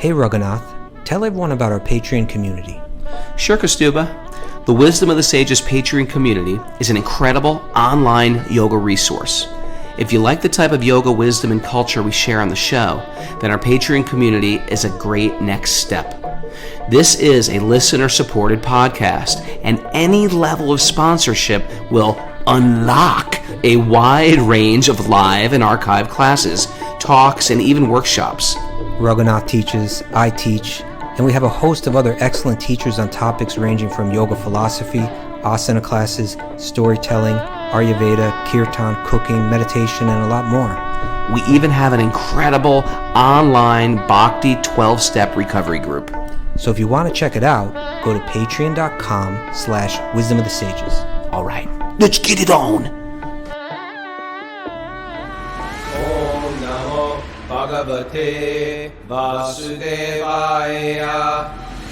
Hey Raghunath, tell everyone about our Patreon community. Sure, Kastuba. The Wisdom of the Sages Patreon community is an incredible online yoga resource. If you like the type of yoga wisdom and culture we share on the show, then our Patreon community is a great next step. This is a listener-supported podcast, and any level of sponsorship will unlock a wide range of live and archived classes, talks, and even workshops. Raghunath teaches, I teach, and we have a host of other excellent teachers on topics ranging from yoga philosophy, asana classes, storytelling, Ayurveda, kirtan, cooking, meditation, and a lot more. We even have an incredible online Bhakti 12-step recovery group. So if you want to check it out, go to patreon.com/wisdom of the sages. All right, let's get it on. Bhagavate Vasudevaya.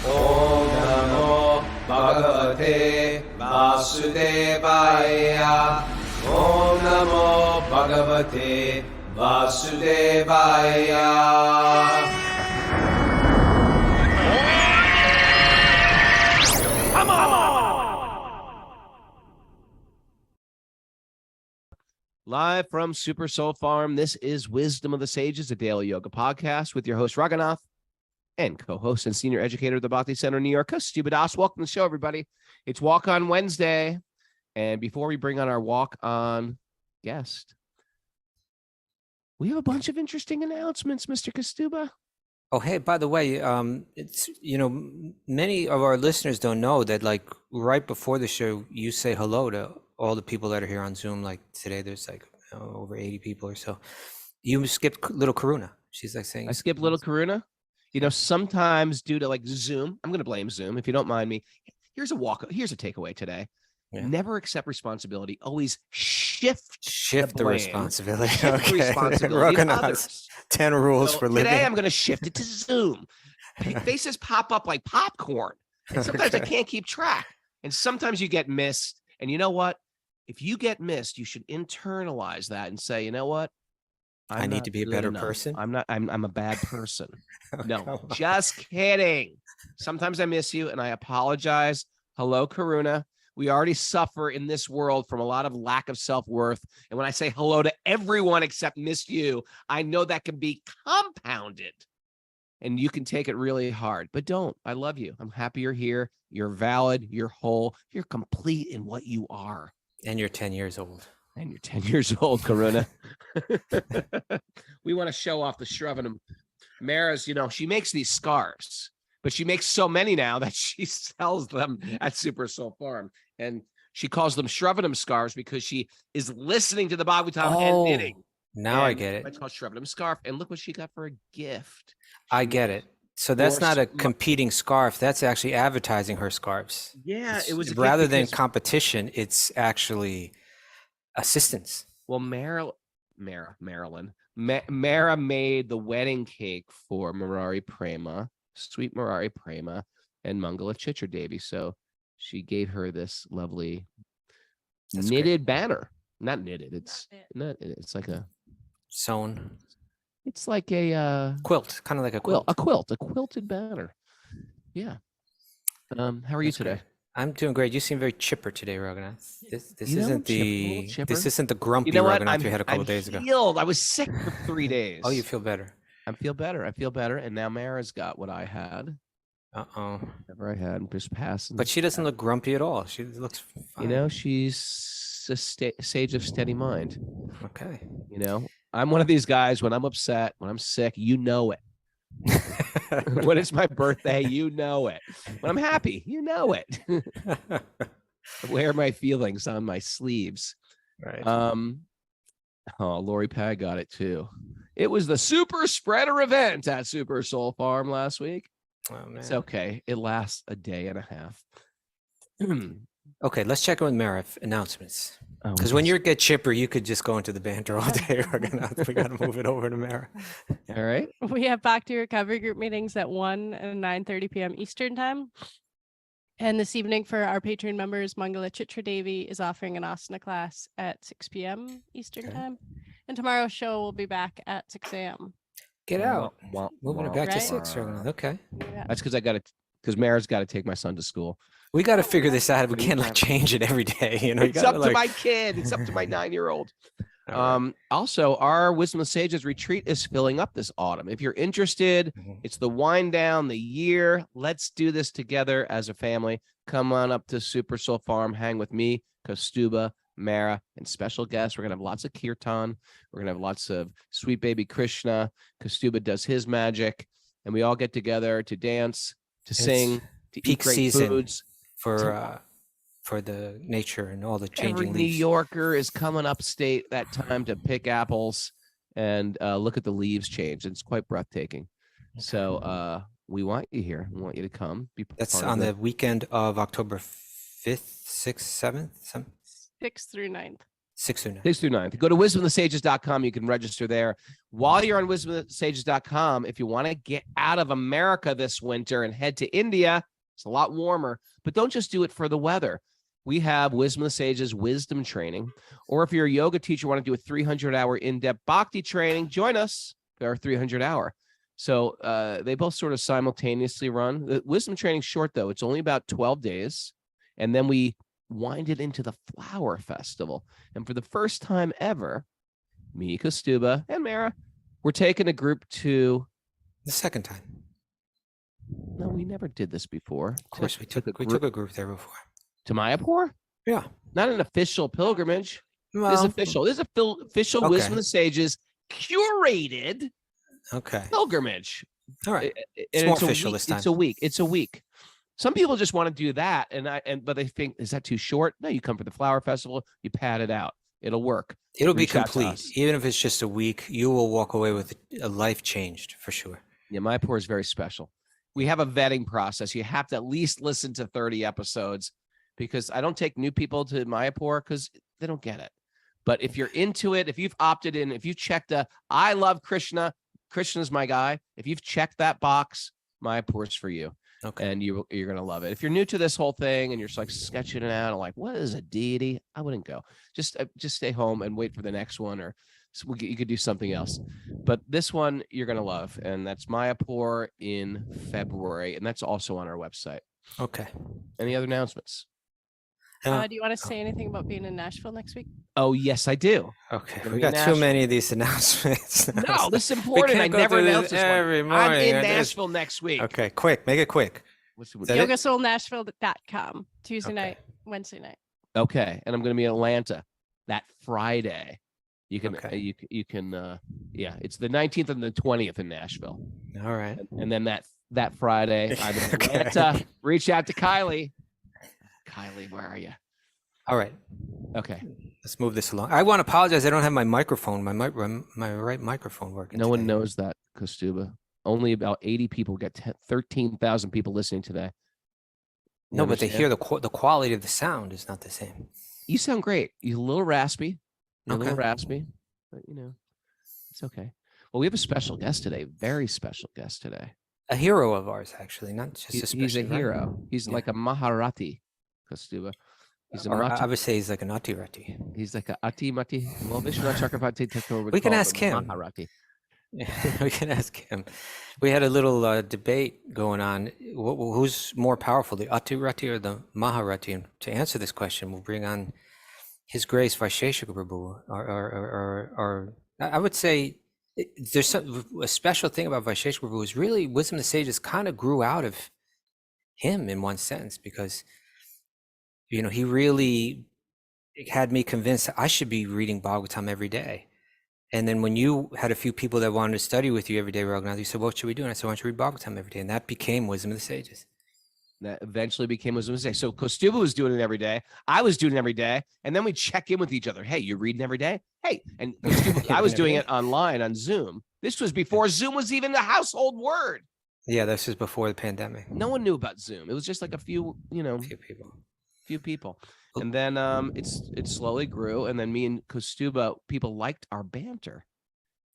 Om Namo Bhagavate Vasudevaya. Om Namo Bhagavate Vasudevaya. Come on! Live from Supersoul Farm, this is Wisdom of the Sages, a daily yoga podcast with your host, Raghunath, and co-host and senior educator of the Bhakti Center in New York, Kastuba Das. Welcome to the show, everybody. It's Walk On Wednesday. And before we bring on our walk-on guest, we have a bunch of interesting announcements, Mr. Kastuba. Oh, hey, by the way, it's, many of our listeners don't know that, like, right before the show, you say hello to all the people that are here on Zoom. Like today, there's like over 80 people or so. You skipped little Karuna. She's like saying, I skipped little Karuna. Sometimes due to like Zoom, I'm going to blame Zoom if you don't mind me. Here's a takeaway today. Yeah. Never accept responsibility. Always shift the responsibility. Shift the responsibility to others. 10 rules for living. Today I'm going to shift it to Zoom. Faces pop up like popcorn. And sometimes I can't keep track. And sometimes you get missed. And you know what? If you get missed, you should internalize that and say, you know what? I need to be a better person. I'm a bad person. No, just kidding. Sometimes I miss you and I apologize. Hello, Karuna. We already suffer in this world from a lot of lack of self-worth. And when I say hello to everyone except miss you, I know that can be compounded and you can take it really hard, but don't. I love you. I'm happy you're here. You're valid. You're whole. You're complete in what you are. And you're 10 years old. And you're 10 years old, Karuna. We want to show off the Shravanam. Mara's, she makes these scarves, but she makes so many now that she sells them at Supersoul Farm. And she calls them Shravanam scarves because she is listening to the Bhagavatam and knitting. Now I get it. It's called Shravanam scarf. And look what she got for a gift. I get it. So that's not a competing scarf. That's actually advertising her scarves. Yeah, it was rather than competition. It's actually assistance. Well, Mara made the wedding cake for Murari Prema, Sweet Murari Prema, and Mangala Chitra Devi. So she gave her this lovely knitted banner. Not knitted. It's like a sewn. It's like a quilt, kind of like a quilt. A quilted banner. Yeah. How are you today? Great. I'm doing great. You seem very chipper today, Raghunath. This isn't the grumpy Raghunath we had a couple days ago. I was sick for 3 days. Oh, you feel better? I feel better. And now Mara's got what I had. Whatever I had, just passing. But she doesn't look grumpy at all. She looks fine. She's a sage of steady mind. Okay. I'm one of these guys, when I'm upset, when I'm sick, you know it. When it's my birthday, you know it. When I'm happy, you know it. I wear my feelings on my sleeves. Right. Lori Pag got it too. It was the super spreader event at Supersoul Farm last week. Oh, man. It's okay. It lasts a day and a half. Okay, let's check in with Mara announcements. Because when you get chipper, you could just go into the banter all day. We got to move it over to Mara. All right. We have Bhakti Recovery Group meetings at 1 and 9:30 p.m. Eastern Time. And this evening for our Patreon members, Mangala Chitra Devi is offering an asana class at 6 p.m. Eastern Time. And tomorrow's show will be back at 6 a.m. Get out. Moving it back to Right? 6 early. Okay. Yeah. That's because Mara's got to take my son to school. We got to figure this out. We What do you can't have? change it every day. You know, you It's got up to my kid. It's up to my 9-year-old. Also, our Wisdom of Sages retreat is filling up this autumn. If you're interested, it's the wind down, the year. Let's do this together as a family. Come on up to Supersoul Farm, hang with me, Kostuba, Mara, and special guests. We're going to have lots of kirtan. We're going to have lots of sweet baby Krishna. Kostuba does his magic, and we all get together to dance, to sing, to peak eat great season foods. for the nature and all the changing Every leaves. New Yorker is coming upstate that time to pick apples and look at the leaves change. It's quite breathtaking. Okay. So we want you here. We want you to come. That's on the weekend of October 5th, 6th, 7th? 6th through 9th. 6th through 9th. 6th through 9th. Go to wisdomofthesages.com. You can register there. While you're on wisdomofthesages.com, if you want to get out of America this winter and head to India, it's a lot warmer, but don't just do it for the weather. We have Wisdom of the Sages wisdom training, or if you're a yoga teacher, want to do a 300-hour in-depth bhakti training, join us for our 300-hour. So they both sort of simultaneously run. The wisdom training short, though. It's only about 12 days, and then we wind it into the Flower Festival. And for the first time ever, me, Kostuba, and Mara, we're taking a group to... The second time. No, we never did this before. Of course, we took a group there before. To Mayapur? Yeah. Not an official pilgrimage. Well, This is official. This is official okay. Wisdom of the Sages curated pilgrimage. All right. It's more official this time. It's a week. Some people just want to do that, but they think, is that too short? No, you come for the Flower Festival, you pad it out. It'll work. It'll be complete. Even if it's just a week, you will walk away with a life changed for sure. Yeah, Mayapur is very special. We have a vetting process. You have to at least listen to 30 episodes because I don't take new people to Mayapur because they don't get it. But if you're into it, if you've opted in, if you checked I love Krishna, Krishna's my guy. If you've checked that box, Mayapur's for you. Okay. And you're going to love it. If you're new to this whole thing and you're just like sketching it out and like, what is a deity? I wouldn't go. Just stay home and wait for the next one, or you could do something else. But this one you're going to love. And that's Mayapur in February. And that's also on our website. Okay. Any other announcements? Do you want to say anything about being in Nashville next week? Oh, yes, I do. Okay. We got too many of these announcements. No, this is important. I never announced this every one. morning. I'm in Nashville next week. Okay, quick. Make it quick. YogaSoulNashville.com. Tuesday night, Wednesday night. Okay. And I'm going to be in Atlanta that Friday. You can, it's the 19th and the 20th in Nashville. All right. And then that Friday, I'm in Atlanta. Reach out to Kylie. Kylie, where are you? All right. Okay. Let's move this along. I want to apologize. I don't have my microphone, my right microphone working. No one knows that, Kostuba. Only about 80 people get 13,000 people listening today. No, but they hear the quality of the sound is not the same. You sound great. You're a little raspy. But it's okay. Well, we have a special guest today. Very special guest today. A hero of ours, actually, not just a special. He's a hero. He's like a Maharati, Kostuba. I would say he's like an Atirati. He's like a Ati-Mati. Well, Vishnu Chakravarti. We can ask him. Maharati. We can ask him. We had a little debate going on. Who's more powerful, the Atirati or the Maharati? And to answer this question, we'll bring on His Grace Vaisheshika Prabhu. Or I would say there's a special thing about Vaisheshika Prabhu is really Wisdom of the Sages kind of grew out of him in one sense, because he really had me convinced that I should be reading Bhagavatam every day. And then when you had a few people that wanted to study with you every day, Raghunath, you said, what should we do? And I said, why don't you read Bhagavatam every day? And that became Wisdom of the Sages. That eventually became Wisdom of the Sages. So Kostuba was doing it every day. I was doing it every day. And then we check in with each other. Hey, you're reading every day? Hey. And Kostuba, I was doing it online on Zoom. This was before Zoom was even a household word. Yeah, this was before the pandemic. No one knew about Zoom. It was just like a few people. And then it slowly grew. And then me and Kostuba, people liked our banter,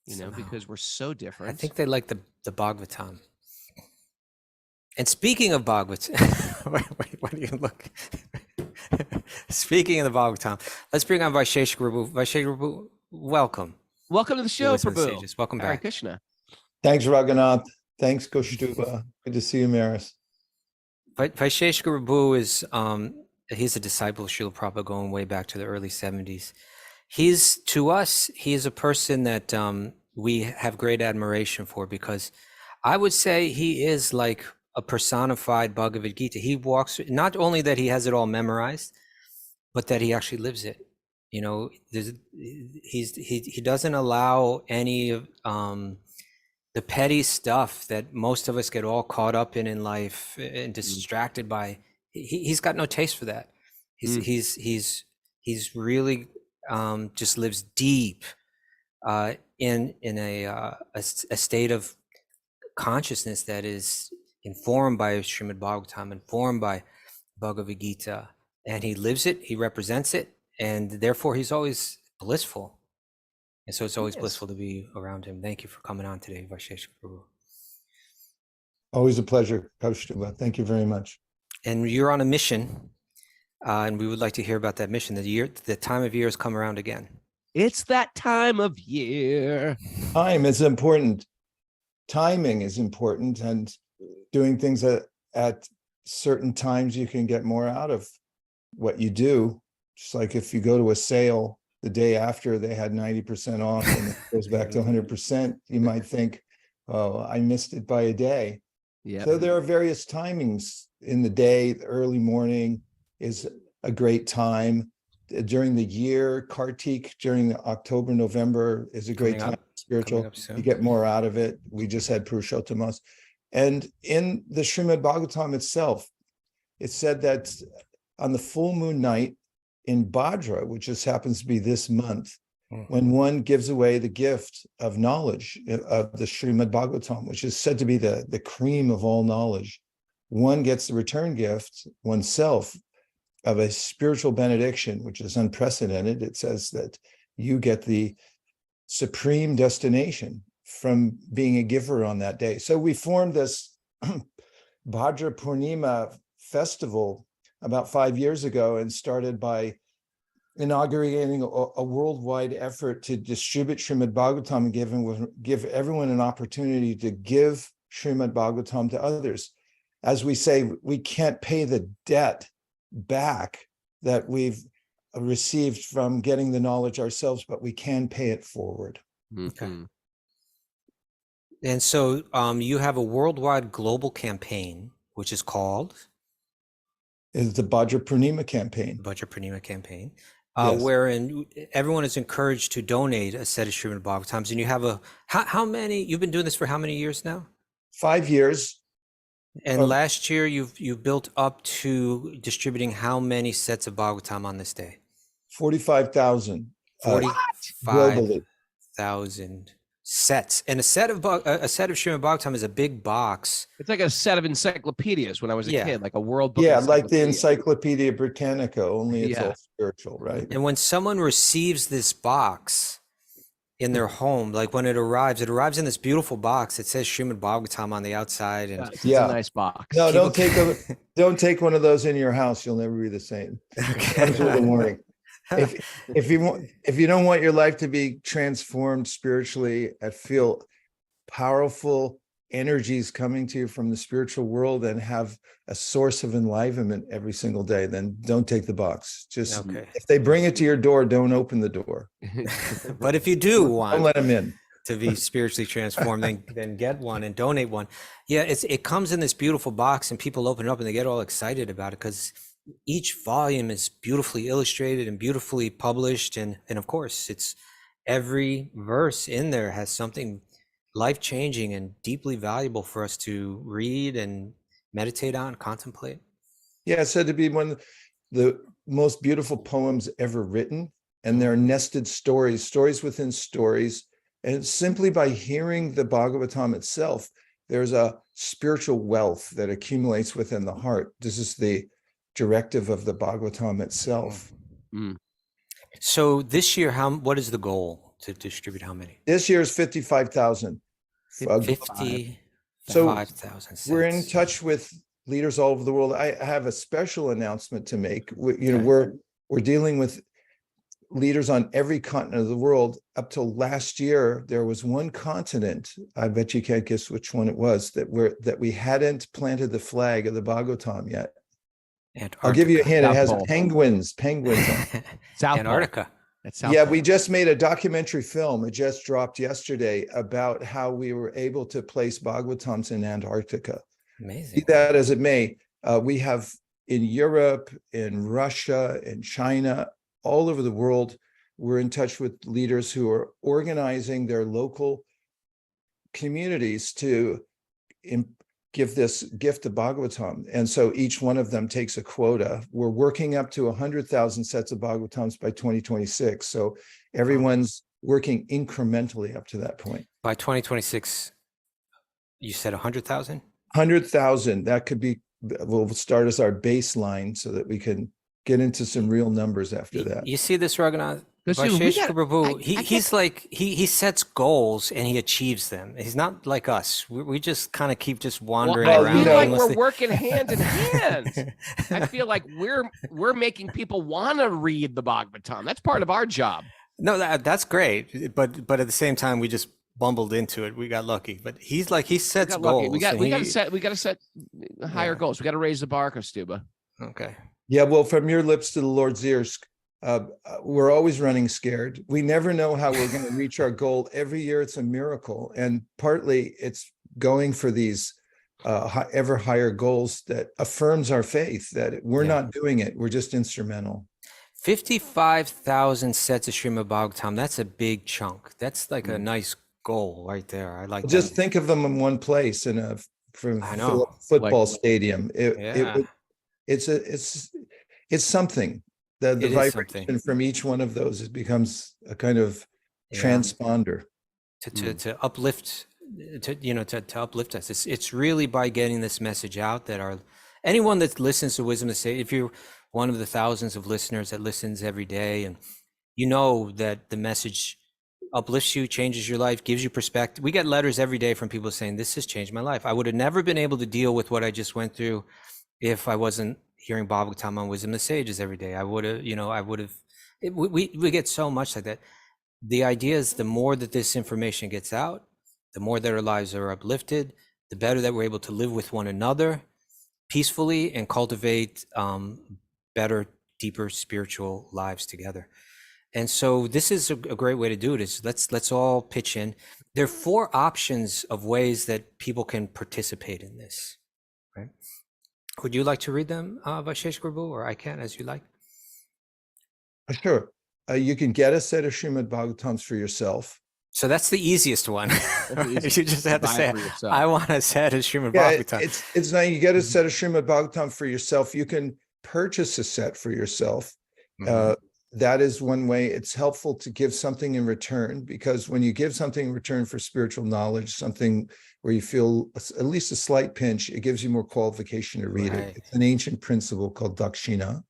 because we're so different. I think they like the Bhagavatam. And speaking of Bhagavatam, wait, what do you look? Speaking of the Bhagavatam, let's bring on Vaisheshika Prabhu. Vaisheshika Prabhu, welcome. Welcome to the show, Prabhu. Welcome back. Hare Krishna. Thanks, Raghunath. Thanks, Koshtuba. Good to see you, Maris. Vaishesh Guru is he's a disciple of Srila Prabhupada going way back to the early 70s. To us, he is a person that we have great admiration for, because I would say he is like a personified Bhagavad Gita. He walks, not only that he has it all memorized, but that he actually lives it. You know, he doesn't allow any of the petty stuff that most of us get all caught up in life and distracted by. He's got no taste for that. He's really just lives deep in a state of consciousness that is informed by Srimad Bhagavatam, informed by Bhagavad Gita, and he lives it, he represents it, and therefore he's always blissful. And so it's always blissful to be around him. Thank you for coming on today, Vaishesh Guru. Always a pleasure, Koshtuba. Thank you very much. And you're on a mission, and we would like to hear about that mission. The time of year has come around again. It's that time of year. Time is important. Timing is important, and doing things at certain times, you can get more out of what you do. Just like if you go to a sale the day after they had 90% off and it goes back to 100%, you might think, oh, I missed it by a day. Yeah. So there are various timings in the day. The early morning is a great time. During the year, Kartik, during October, November is a great time. Spiritual, you get more out of it. We just had Purushottamos. And in the Srimad Bhagavatam itself, it said that on the full moon night in Bhadra, which just happens to be this month, when one gives away the gift of knowledge of the Srimad Bhagavatam, which is said to be the cream of all knowledge, one gets the return gift oneself of a spiritual benediction, which is unprecedented. It says that you get the supreme destination from being a giver on that day. So we formed this Bhadra Purnima festival about 5 years ago and started by inaugurating a worldwide effort to distribute Srimad Bhagavatam and give everyone an opportunity to give Srimad Bhagavatam to others. As we say, we can't pay the debt back that we've received from getting the knowledge ourselves, but we can pay it forward. Okay. And so you have a worldwide global campaign, which is called? Is the Bhadra Purnima campaign. Bhadra Purnima campaign, Yes. wherein everyone is encouraged to donate a set of Srimad Bhagavatams. And you have how many, you've been doing this for how many years now? 5 years. And last year you built up to distributing how many sets of Bhagavatam on this day? 45,000. 45,000 sets. And a set of Srimad Bhagavatam is a big box. It's like a set of encyclopedias when I was a kid, like a world book. Yeah, like the Encyclopedia Britannica, only it's Yeah. all spiritual, right? And when someone receives this box in their home, like when it arrives in this beautiful box. It says Srimad Bhagavatam on the outside. And it's a nice box. No, don't take one of those in your house. You'll never be the same. Okay. Comes with a warning. If you don't want your life to be transformed spiritually and feel powerful energies coming to you from the spiritual world and have a source of enlivenment every single day, then don't take the box. Just if they bring it to your door, don't open the door. But if you do want, don't let them in. To be spiritually transformed, then get one and donate one. Yeah, it comes in this beautiful box, and people open it up and they get all excited about it because each volume is beautifully illustrated and beautifully published, and of course, it's every verse in there has something life-changing and deeply valuable for us to read and meditate on, contemplate. Yeah, it's said to be one of the most beautiful poems ever written, and there are nested stories within stories. And simply by hearing the Bhagavatam itself, there's a spiritual wealth that accumulates within the heart. This is the directive of the Bhagavatam itself. So this year, what is the goal to distribute how many? This year is 55,000. 55,000 sets. We're in touch with leaders all over the world. I have a special announcement to make. We're dealing with leaders on every continent of the world. Up till last year, there was one continent, I bet you can't guess which one it was, that we hadn't planted the flag of the Bhagavatam yet. I'll give you a hint. It South has Pole. penguins on. South Antarctica. That's South Yeah, Pole. we just made a documentary film. It just dropped yesterday about how we were able to place Bhagavatams in Antarctica. Be Amazing. that as it may, we have in Europe, in Russia, in China, all over the world, we're in touch with leaders who are organizing their local communities to give this gift of Bhagavatam. And so each one of them takes a quota. We're working up to 100,000 sets of Bhagavatams by 2026. So everyone's working incrementally up to that point. By 2026, you said 100,000? 100,000, that could be, will start as our baseline so that we can get into some real numbers after that. You see this, Raghunath? Because, dude, we Vaisheshwar got- Prabhu, I he's like, he sets goals and he achieves them. He's not like us. We just kind of keep just wandering I around. feel like aimlessly. we're working hand in hand. I feel like we're making people want to read the Bhagavatam. That's part of our job. No, that's great. But at the same time, we just bumbled into it. We got lucky. But he's like, he sets got lucky. goals. We got and to set higher Yeah. goals. We got to raise the bar, Kostuba. Okay. Yeah, well, from your lips to the Lord's ears, we're always running scared. We never know how we're going to reach our goal. Every year it's a miracle. And partly it's going for these ever higher goals that affirms our faith that we're not doing it. We're just instrumental. 55,000 sets of Srimad Bhagavatam. That's a big chunk. That's like a nice goal right there. I like Just that. think of them in one place in a I know. football stadium. Yeah. It's something. The It is vibration something. from each one of those, it becomes a kind of Yeah. transponder. To uplift to uplift us. It's really by getting this message out that anyone that listens to Wisdom of the Sage, if you're one of the thousands of listeners that listens every day, and you know that the message uplifts you, changes your life, gives you perspective. We get letters every day from people saying, this has changed my life. I would have never been able to deal with what I just went through if I wasn't hearing Bhagavatam on Wisdom of the Sages every day. We get so much like that. The idea is the more that this information gets out, the more that our lives are uplifted, the better that we're able to live with one another peacefully and cultivate better, deeper spiritual lives together. And so this is a great way to do it. Is let's all pitch in. There are 4 options of ways that people can participate in this. Right? Would you like to read them, Vaisheshwar Prabhu, or I can, as you like? Sure. You can get a set of Srimad Bhagavatams for yourself. So that's the easiest one. You just have to Buy it say, for yourself. I want a set of Srimad Yeah, Bhagavatam. it's nice. You get a set of Srimad Bhagavatam for yourself. You can purchase a set for yourself. Mhm. That is one way. It's helpful to give something in return, because when you give something in return for spiritual knowledge, something where you feel at least a slight pinch, it gives you more qualification to read Right. it. It's an ancient principle called dakshina.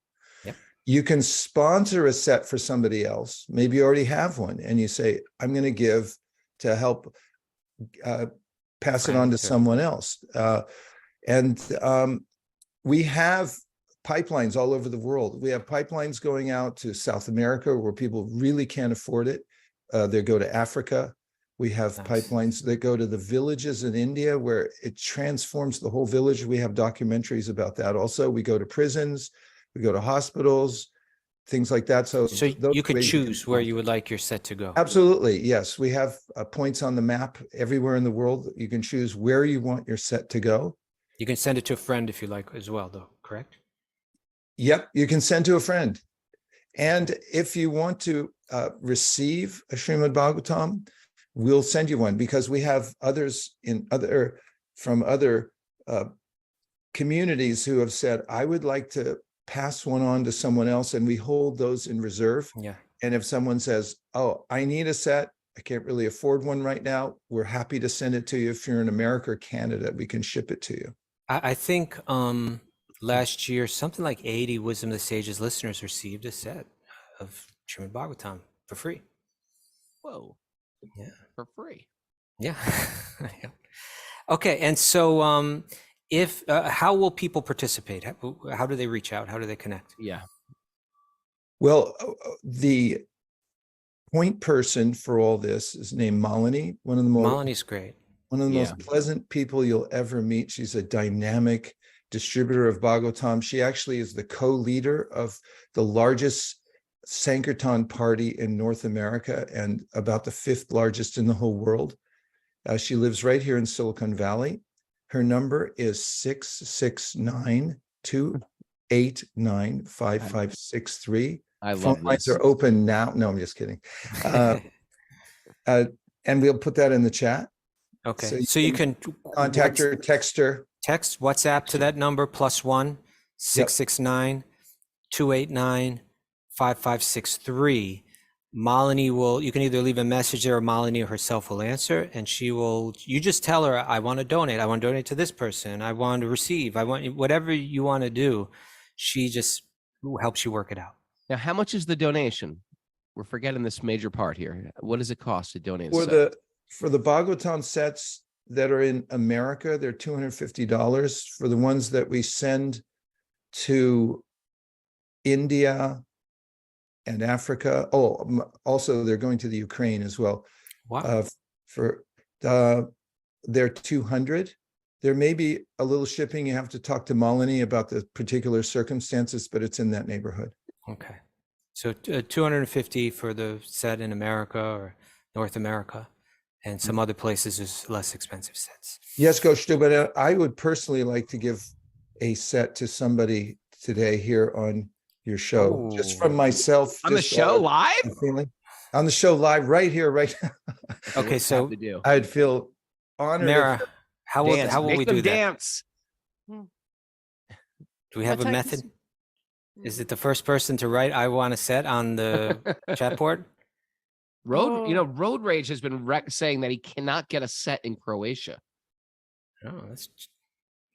Yep. You can sponsor a set for somebody else. Maybe you already have one, and you say, I'm going to give to help pass it on to Friend, too. someone else. We have pipelines all over the world. We have pipelines going out to South America where people really can't afford it. They go to Africa. We have Nice. pipelines that go to the villages in India where it transforms the whole village. We have documentaries about that. Also, we go to prisons, we go to hospitals, things like that. So those you could ways choose where you would like your set to go. Absolutely, yes. We have points on the map everywhere in the world. You can choose where you want your set to go. You can send it to a friend if you like as well, though, correct? Yep, you can send to a friend. And if you want to receive a Srimad Bhagavatam, we'll send you one, because we have others from other communities who have said, I would like to pass one on to someone else, and we hold those in reserve. Yeah. And if someone says, oh, I need a set, I can't really afford one right now, we're happy to send it to you. If you're in America or Canada, we can ship it to you. I think last year, something like 80 Wisdom of the Sages listeners received a set of Srimad Bhagavatam for free. Whoa. Yeah. For free. Yeah. Yeah. Okay. And so how will people participate? How do they reach out? How do they connect? Yeah. Well, the point person for all this is named Malini, Malini's great. one of the Yeah. most pleasant people you'll ever meet. She's a dynamic distributor of Bhagavatam. She actually is the co-leader of the largest Sankirtan party in North America and about the 5th largest in the whole world. She lives right here in Silicon Valley. Her number is 669-289-5563. I Phone love lines this. are open now. No, I'm just kidding. And we'll put that in the chat. Okay, so you can Contact her, text her. text WhatsApp to that number +1 669 289 5563. Malini will, you can either leave a message there or Malini herself will answer, and she will, you just tell her, I want to donate. I want to donate to this person. I want to receive. I want whatever you want to do. She just helps you work it out. Now, how much is the donation? We're forgetting this major part here. What does it cost to donate? For the Bhagavatam sets that are in America, they're $250. For the ones that we send to India and Africa, also they're going to the Ukraine as well. Wow. They're 200. There may be a little shipping. You have to talk to Malini about the particular circumstances, but it's in that neighborhood. Okay. So 250 for the set in America or North America, and some other places is less expensive sets. Yes, Coach Stu, but I would personally like to give a set to somebody today here on your show, just from myself. On the show live? Feeling on the show live right here, right now. Okay, so I'd feel honored. Mara, how will we do that? Dance. Do we have a method? Is it the first person to write "I want a set" on the chat board? Road Rage has been saying that he cannot get a set in Croatia. Oh, that's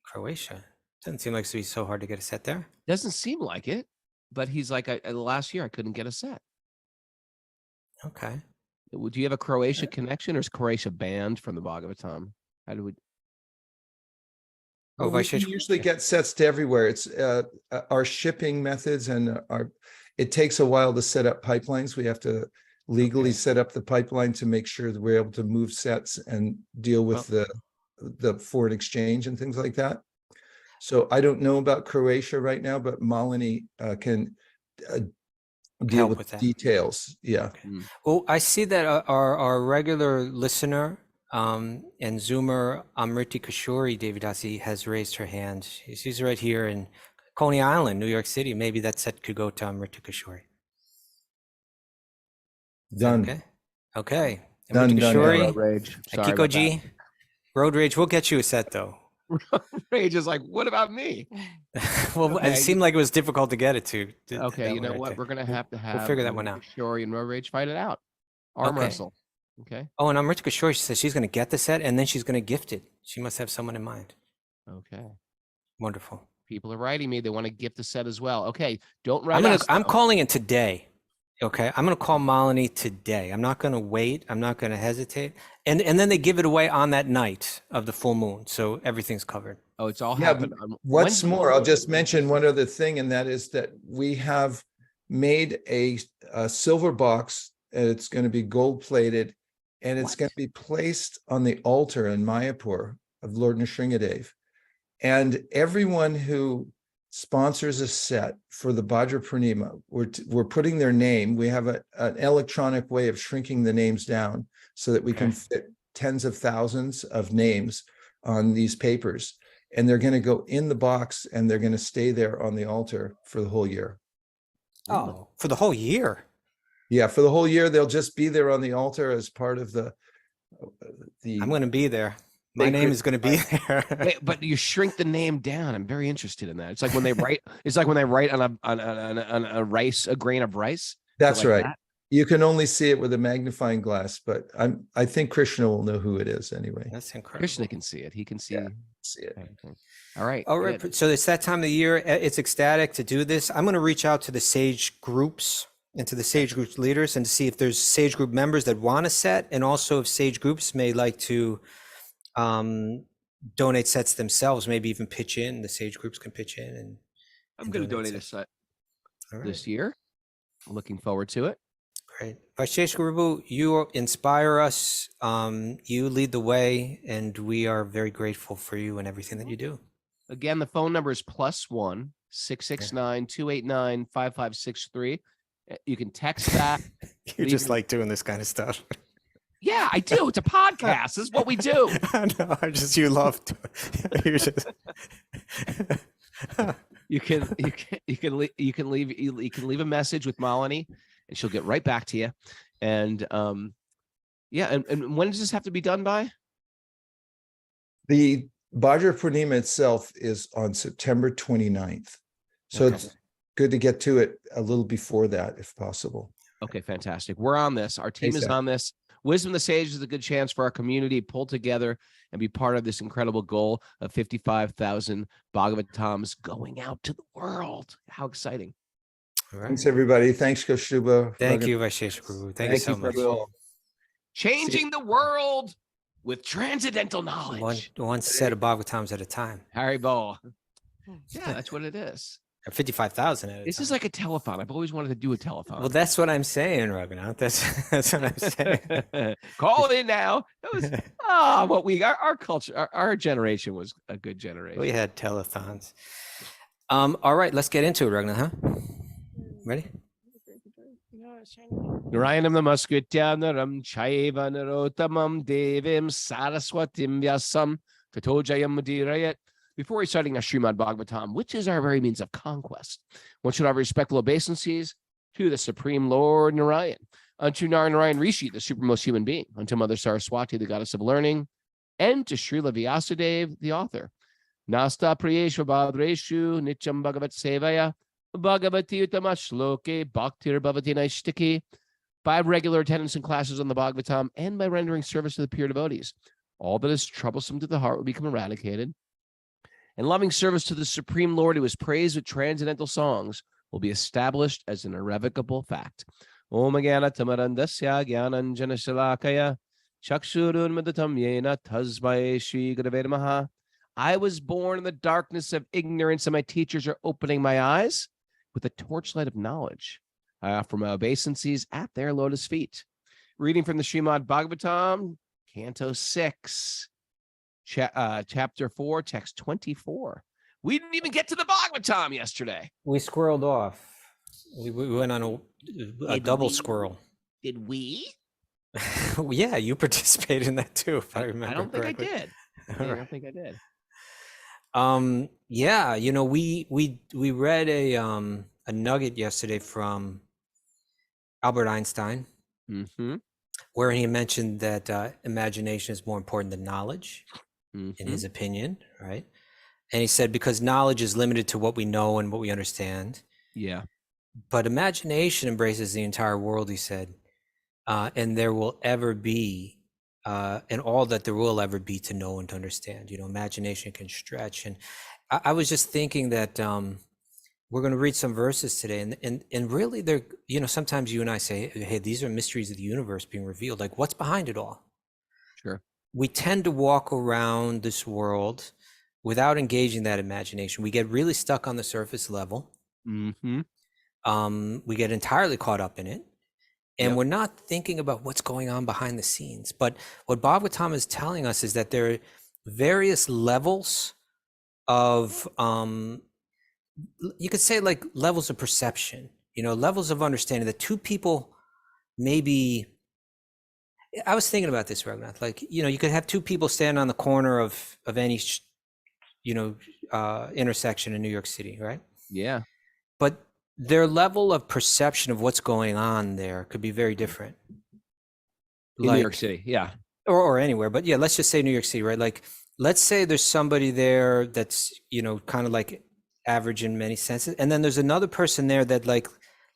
Croatia. Doesn't seem like it'd be so hard to get a set there. Doesn't seem like it, but he's like, last year I couldn't get a set. Okay. Do you have a Croatia connection, or is Croatia banned from the Bhagavatam? How do we? Well, we usually get sets to everywhere. It's our shipping methods and it takes a while to set up pipelines. We have to legally set up the pipeline to make sure that we're able to move sets and deal with the foreign exchange and things like that. So I don't know about Croatia right now, but Malini can deal with that. Details. Yeah. Okay. Well, I see that our regular listener and Zoomer Amriti Kishori Devidasi has raised her hand. She's right here in Coney Island, New York City. Maybe that set could go to Amriti Kishori. Done. Okay. Done. Road Rage. Sorry Kiko G. Road Rage, we'll get you a set though. Road Rage is like, what about me? Well, it seemed like it was difficult to get it to. Okay, you know what? We're gonna have to we'll figure that one out. Kishori and Road Rage fight it out. Arm wrestle. Okay. Oh, and Amrita Kishore, she says she's going to get the set and then she's going to gift it. She must have someone in mind. Okay. Wonderful. People are writing me. They want to gift the set as well. Okay. Don't write. I'm calling it today. Okay. I'm going to call Malini today. I'm not going to wait. I'm not going to hesitate. And then they give it away on that night of the full moon. So everything's covered. Oh, it's all happened. What's more, I'll just mention one other thing, and that is that we have made a silver box. It's going to be gold plated. And it's going to be placed on the altar in Mayapur of Lord Nrsingadev. And everyone who sponsors a set for the Bhadra Purnima, we're putting their name. We have an electronic way of shrinking the names down so that we can fit tens of thousands of names on these papers. And they're going to go in the box and they're going to stay there on the altar for the whole year. Oh, for the whole year? Yeah, for the whole year, they'll just be there on the altar as part of the. I'm going to be there. My name is going to be there. Wait, but you shrink the name down. I'm very interested in that. It's like when they write. It's like when they write on a grain of rice. That's right. That. You can only see it with a magnifying glass, but I think Krishna will know who it is anyway. That's incredible. Krishna can see it. He can see it. All right. All right. Good. So it's that time of the year. It's ecstatic to do this. I'm going to reach out to the Sage groups and to the Sage Group leaders and to see if there's Sage Group members that want a set, and also if Sage Groups may like to donate sets themselves, maybe even pitch in. The Sage Groups can pitch in. And I'm going to donate a set this year. Looking forward to it. Right. Vaishesh Guru, you inspire us. You lead the way, and we are very grateful for you and everything that you do. Again, the phone number is +1 669 289 5563. You can text that. You Leave just your- like doing this kind of stuff. Yeah, I do. It's a podcast. This is what we do. I know. You love to. You're just. You can leave a message with Malini, and she'll get right back to you. And and when does this have to be done by? The Bhadra Purnima itself is on September 29th. So Okay. it's good to get to it a little before that, if possible. Okay, fantastic. We're on this. Our team is ASAP. on this. Wisdom of the Sage is a good chance for our community to pull together and be part of this incredible goal of 55,000 Bhagavatams going out to the world. How exciting. All right. Thanks, everybody. Thanks, Koshuba. Thank you, Vaishesh Guru. Thank you so much. Prabhu. Changing the world with transcendental knowledge. One set of Bhagavatams at a time. Haribo. Yeah, that's what it is. Or 55,000 at a time. This is like a telethon. I've always wanted to do a telethon. Well, that's what I'm saying, Raghunath. That's what I'm saying. Call in now. That was our culture, our generation was a good generation. We had telethons. All right, let's get into it, Raghunath. Huh? Ready? Narayanam namaskrityanam chaiva narotamam devim saraswatim vyasam tatojayam mudirayat. Before reciting our Srimad Bhagavatam, which is our very means of conquest, one should have respectful obeisances to the Supreme Lord Narayan, unto Narayan Rishi, the supermost human being, unto Mother Saraswati, the goddess of learning, and to Srila Vyasadeva, the author. Nasta priyeshva bhadreshu nityam bhagavat sevaya bhagavati utama shloke bhaktir bhavati naishtiki. By regular attendance in classes on the Bhagavatam and by rendering service to the pure devotees, all that is troublesome to the heart will become eradicated. And loving service to the Supreme Lord, who is praised with transcendental songs, will be established as an irrevocable fact. Om Gyana Tamarandasya Gyananjana Shalakaya Chakshurun Madatam Yena Tasmai Shri Gurave Namaha. I was born in the darkness of ignorance, and my teachers are opening my eyes with the torchlight of knowledge. I offer my obeisances at their lotus feet. Reading from the Srimad Bhagavatam, Canto 6. Chapter 4, text 24. We didn't even get to the Bhagavatam yesterday. We squirreled off. We went on a double squirrel. Did we? Yeah, you participated in that too, if I remember. I don't think correctly. I did. I don't think I did. Yeah, we read a nugget yesterday from Albert Einstein, Mm-hmm. where he mentioned that imagination is more important than knowledge. In his opinion, right? And he said, because knowledge is limited to what we know and what we understand. Yeah. But imagination embraces the entire world, he said. And there will ever be, and all that there will ever be to know and to understand. Imagination can stretch. And I was just thinking that we're going to read some verses today. And really, they're, sometimes you and I say, hey, these are mysteries of the universe being revealed. Like, what's behind it all? Sure. We tend to walk around this world without engaging that imagination. We get really stuck on the surface level. Mm-hmm. We get entirely caught up in it. And Yep. we're not thinking about what's going on behind the scenes. But what Bhagavatam is telling us is that there are various levels of, you could say like levels of perception, levels of understanding that two people maybe. I was thinking about this, Raghunath. Like, you could have two people standing on the corner of any, intersection in New York City, right? Yeah. But their level of perception of what's going on there could be very different. In New York City. Yeah. Or anywhere. But yeah, let's just say New York City, right? Like, let's say there's somebody there that's, kind of like average in many senses. And then there's another person there that, like,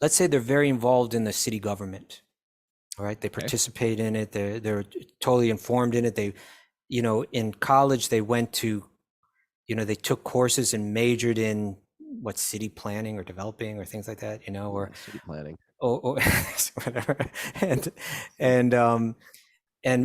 let's say they're very involved in the city government. All right. They participate in it. They're totally informed in it. They, in college, they went to, they took courses and majored in city planning or developing or things like that, or city planning. Or whatever. And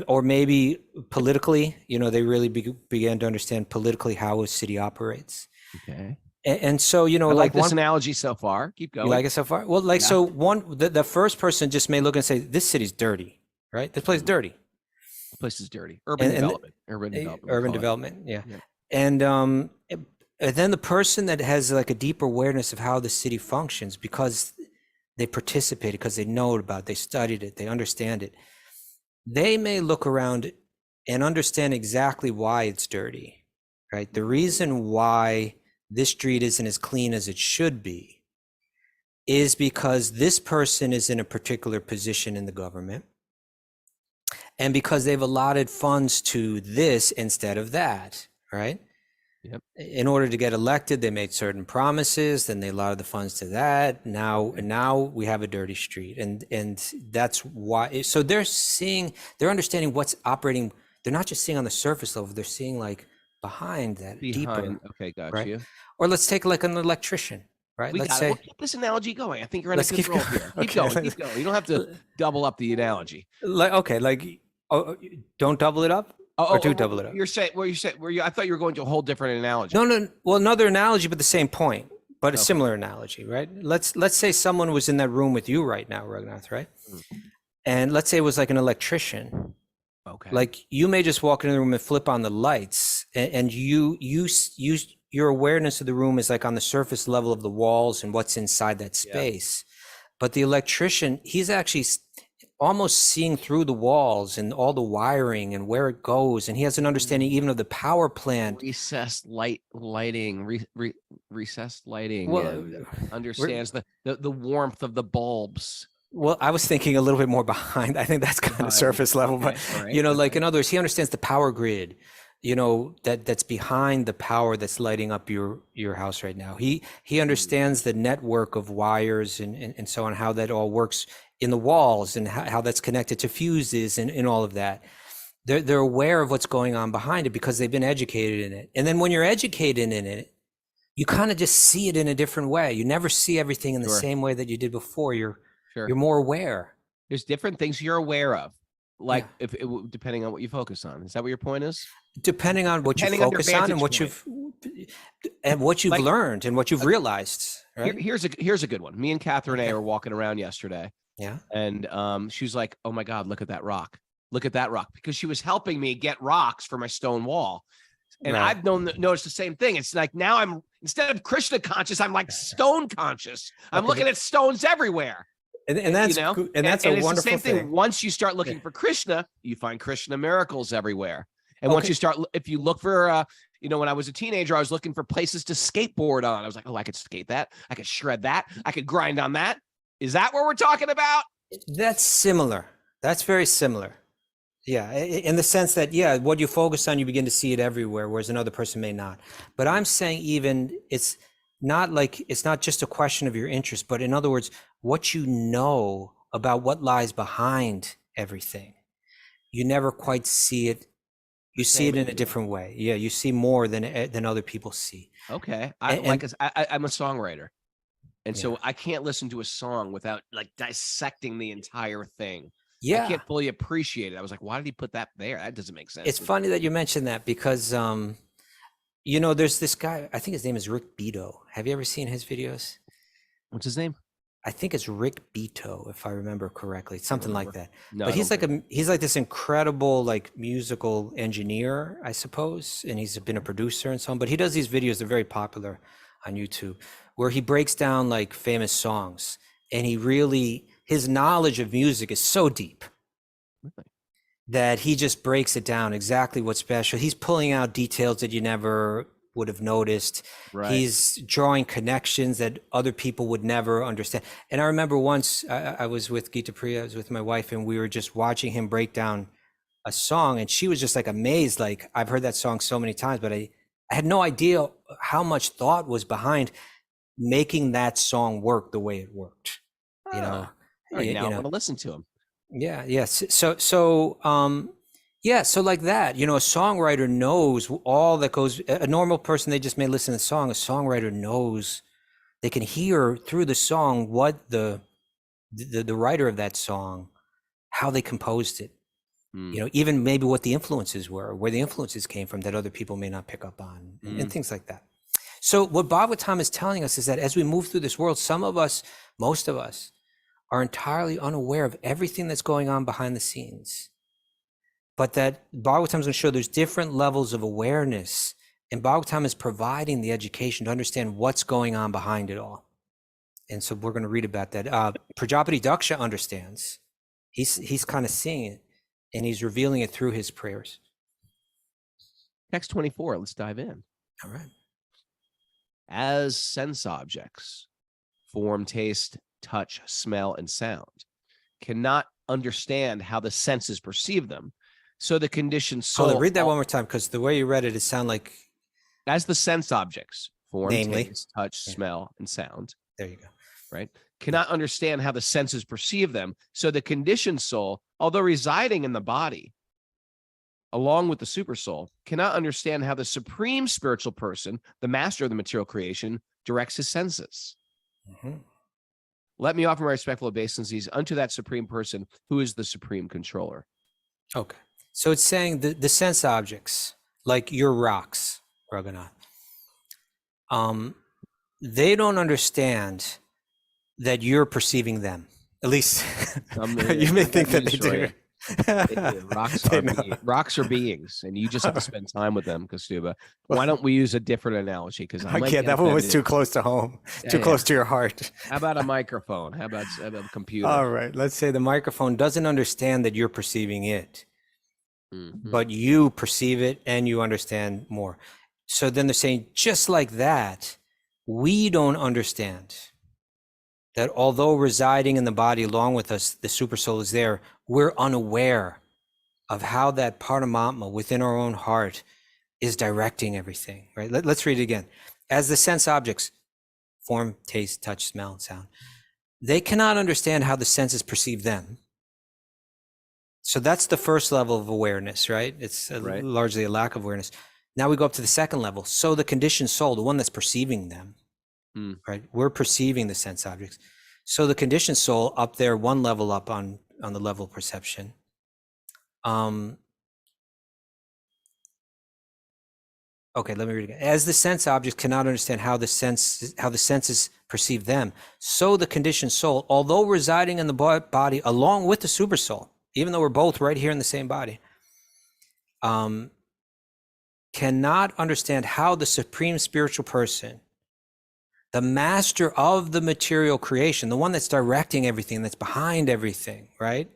or maybe politically, they really began to understand politically how a city operates. Okay. And so, you know, I like like this one, analogy so far. Keep you going. like it so far? Well, like, Yeah. so the first person just may look and say, this city's dirty, right? This place is dirty. The place is dirty. Urban development. Urban development. we Urban call it. development, yeah. Yeah. And then the person that has like a deeper awareness of how the city functions because they participated, because they know about it, they studied it, they understand it, they may look around and understand exactly why it's dirty, right? The reason why this street isn't as clean as it should be is because this person is in a particular position in the government, and because they've allotted funds to this instead of that, right? Yep. In order to get elected, they made certain promises, then they allotted the funds to that. Now we have a dirty street. And that's why, so they're understanding what's operating. They're not just seeing on the surface level, they're seeing like behind that, deeper, Okay, got right? you. Or let's take like an electrician, right? We Let's got it. say, We'll keep this analogy going. I think you're on a let's good keep roll going. here. Keep Okay, going. let's- Keep going. You don't have to double up the analogy. like, oh, don't double it up, or do double it up. You're saying I thought you were going to a whole different analogy. No. Well, another analogy, but the same point, but a Okay. similar analogy, right? Let's say someone was in that room with you right now, Raghunath, right? And let's say it was like an electrician. Okay. Like you may just walk into the room and flip on the lights, and your awareness of the room is like on the surface level of the walls and what's inside that space. But the electrician, he's actually almost seeing through the walls and all the wiring and where it goes, and he has an understanding even of the power plant. Recessed lighting, Well, and understands the warmth of the bulbs. Well, I was thinking a little bit more behind. I think that's kind of the surface level, but you know, like in other words, he understands the power grid, you know, that's behind the power that's lighting up your house right now. He understands the network of wires and so on, how that all works in the walls and how that's connected to fuses and all of that. They're aware of what's going on behind it because they've been educated in it. And then when you're educated in it, you kind of just see it in a different way. You never see everything in the same way that you did before. You're more aware. There's different things you're aware of, like depending on what you focus on. Is that what your point is? Depending on what you focus on and what you've Like- learned and what you've realized. Right? Here's a good one. Me and Catherine A were walking around yesterday, Yeah. and she was like, "Oh my God, look at that rock! Look at that rock!" Because she was helping me get rocks for my stone wall. And Right. I've noticed the same thing. It's like now I'm, instead of Krishna conscious, I'm like stone conscious. I'm looking at stones everywhere. And that's you know, and that's a it's wonderful the same thing. thing. Once you start looking for Krishna, you find Krishna miracles everywhere. And once you start, if you look for, you know, when I was a teenager, I was looking for places to skateboard on. I was like, oh, I could skate that. I could shred that. I could grind on that. Is that what we're talking about? That's similar. That's very similar. Yeah, in the sense that, what you focus on, you begin to see it everywhere, whereas another person may not. But I'm saying even it's not just a question of your interest, but in other words, what you know about what lies behind everything. You never quite see it. You see it in a different way. Yeah, you see more than other people see. Okay. And- I'm a songwriter. And so I can't listen to a song without like dissecting the entire thing. Yeah. I can't fully appreciate it. I was like, why did he put that there? That doesn't make sense. It's funny that you mentioned that because, you know, there's this guy, I think his name is Rick Beato. Have you ever seen his videos? What's his name? I think it's Rick Beato, if I remember correctly, something like that. No, But I he's don't he's like this incredible like musical engineer, I suppose, and he's been a producer and so on. But he does these videos; they're very popular on YouTube, where he breaks down like famous songs, and his knowledge of music is so deep that he just breaks it down exactly what's special. He's pulling out details that you never would have noticed. Right. He's drawing connections that other people would never understand. And I remember once I was with Gita Priya, I was with my wife, and we were just watching him break down a song, and she was just like amazed. Like, I've heard that song so many times, but I had no idea how much thought was behind making that song work the way it worked. You know, All right, now I know. want to listen to him. Yeah. Yes. So like that, you know, a songwriter knows all that goes. A normal person, they just may listen to the song. A songwriter knows, they can hear through the song what the writer of that song, how they composed it. You know, even maybe what the influences were, where the influences came from that other people may not pick up on, and things like that. So what Bhagavatam is telling us is that as we move through this world, some of us, most of us, are entirely unaware of everything that's going on behind the scenes. But that Bhagavatam is going to show there's different levels of awareness, and Bhagavatam is providing the education to understand what's going on behind it all. And so we're going to read about that. Prajapati Daksha understands. He's kind of seeing it, and he's revealing it through his prayers. Text 24. Let's dive in. All right. As sense objects, form, taste, touch, smell, and sound, cannot understand how the senses perceive them. So the conditioned soul. Read that one more time, because the way you read it sounded like. As the sense objects, form, Namely, taste, touch, smell, and sound. There you go. Right? Cannot understand how the senses perceive them. So the conditioned soul, although residing in the body, along with the super soul, cannot understand how the supreme spiritual person, the master of the material creation, directs his senses. Mm-hmm. Let me offer my respectful obeisances unto that supreme person who is the supreme controller. Okay. So it's saying the sense objects, like your rocks, Raghunath, they don't understand that you're perceiving them. At least you may think that they do. Rocks are beings, and you just have to spend time with them, Kastuba. Why don't we use a different analogy? Because I can't. That one was too close to home, too close to your heart. How about a microphone? How about a computer? All right. Let's say the microphone doesn't understand that you're perceiving it, but you perceive it and you understand more. So then they're saying, just like that, we don't understand that although residing in the body along with us, the super soul is there, we're unaware of how that Paramatma within our own heart is directing everything, right? Let's read it again. As the sense objects, form, taste, touch, smell, and sound, they cannot understand how the senses perceive them. So that's the first level of awareness, right? It's largely a lack of awareness. Now we go up to the second level. So the conditioned soul, the one that's perceiving them, right? We're perceiving the sense objects. So the conditioned soul up there, one level up on the level of perception. Okay, let me read it again. As the sense objects cannot understand how the senses perceive them, so the conditioned soul, although residing in the body along with the super soul, even though we're both right here in the same body, cannot understand how the supreme spiritual person, the master of the material creation, the one that's directing everything, that's behind everything, right?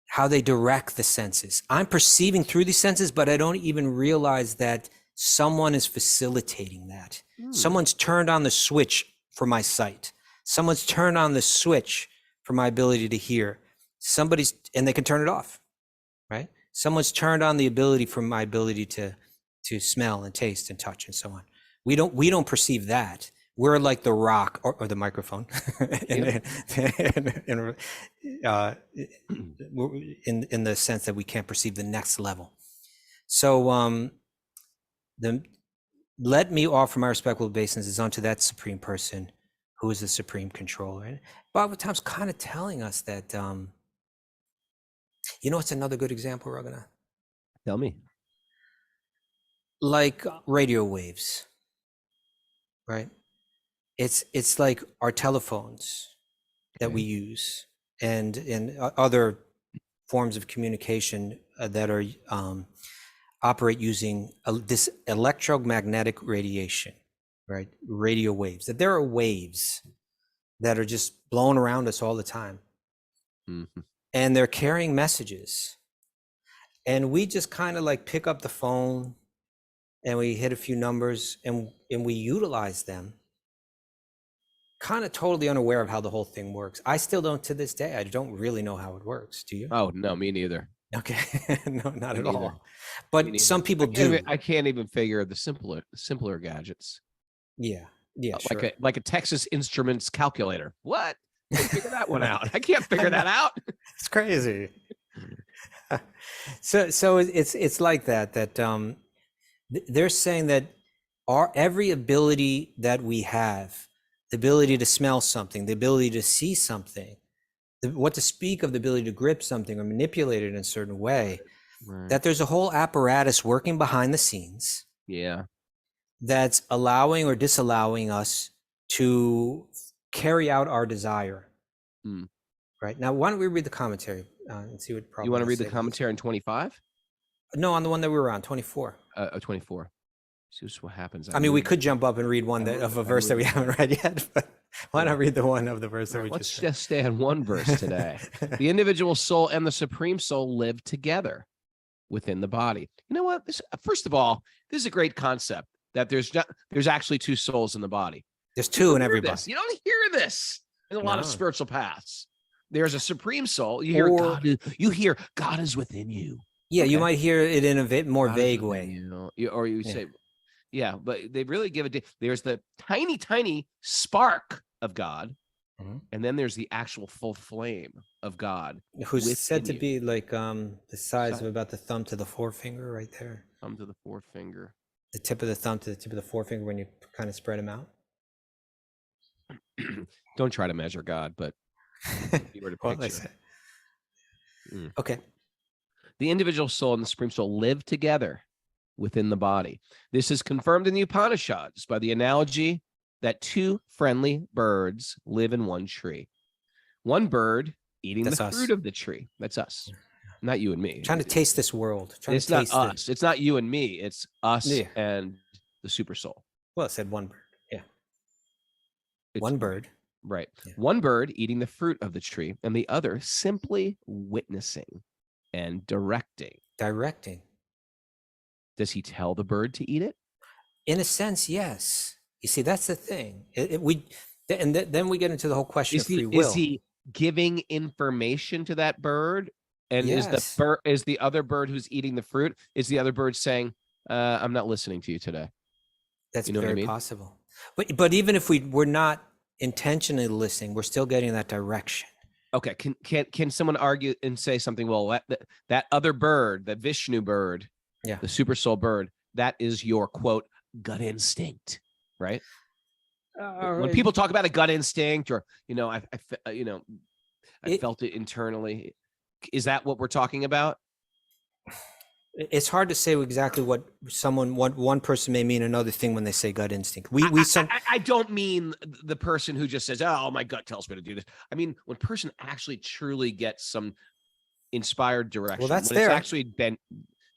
How they direct the senses. I'm perceiving through these senses, but I don't even realize that someone is facilitating that. Someone's turned on the switch for my sight. Someone's turned on the switch for my ability to hear. And they can turn it off, right? Someone's turned on the ability for my ability to smell and taste and touch and so on. We don't perceive that. We're like the rock or the microphone in the sense that we can't perceive the next level. So let me offer my respectful obeisances unto that supreme person who is the supreme controller. And Bhagavatam's kind of telling us that, it's another good example, Raghunath? Tell me. Like radio waves, right? It's like our telephones that we use and other forms of communication that are operate using this electromagnetic radiation, right? Radio waves. That there are waves that are just blown around us all the time, and they're carrying messages, and we just kind of like pick up the phone and we hit a few numbers and we utilize them, kind of totally unaware of how the whole thing works. I still don't, to this day, I don't really know how it works. Do you? Oh, no, me neither. Okay. No, not at all. But some people do. I can't even figure the simpler gadgets. Yeah. Sure. Like a Texas Instruments calculator. What? Can't figure that one out. I can't figure that out. It's crazy. So it's like that they're saying that every ability that we have, the ability to smell something, the ability to see something, what to speak of the ability to grip something or manipulate it in a certain way, that there's a whole apparatus working behind the scenes. Yeah. that's allowing or disallowing us to carry out our desire. Right now, why don't we read the commentary and see what Prabhupada You want to read the say to this? commentary on 25? No, on the one that we were on, 24. 24. See what happens. I mean, we could jump up and read one of a verse that we haven't read yet, but why not read the one of the verse that we Let's just just stay on one verse today. The individual soul and the supreme soul live together within the body. You know what? First of all, this is a great concept that there's actually two souls in the body. There's two in everybody. You don't hear this in a lot of spiritual paths. There's a supreme soul. You hear God is within you. Yeah, you might hear it in a more vague way. Or you say, yeah, but they really give it. There's the tiny, tiny spark of God, and then there's the actual full flame of God, who's said to be like the size of about the thumb to the forefinger, right there. Thumb to the forefinger. The tip of the thumb to the tip of the forefinger when you kind of spread them out. Don't try to measure God, but you were to picture. Okay. The individual soul and the supreme soul live together within the body. This is confirmed in the Upanishads by the analogy that two friendly birds live in one tree. One bird eating the fruit of the tree. That's us. Not you and me. Trying to taste this world. It's not us. It's not you and me. It's us and the super soul. Well, it said one bird. Yeah. One bird. Right. Yeah. One bird eating the fruit of the tree and the other simply witnessing and directing. Does he tell the bird to eat it? In a sense, yes. You see, that's the thing. Then we get into the whole question of free will. Is he giving information to that bird? And is the other bird who's eating the fruit, is the other bird saying, I'm not listening to you today? That's very possible. But even if we're not intentionally listening, we're still getting that direction. Okay. Can someone argue and say something? Well, that other bird, that Vishnu bird, the super soul bird, that is your quote gut instinct, right? When people talk about a gut instinct, or I felt it internally. Is that what we're talking about? It's hard to say exactly what one person may mean another thing when they say gut instinct. I don't mean the person who just says, "Oh, my gut tells me to do this." I mean, when a person actually truly gets some inspired direction. Well, it's actually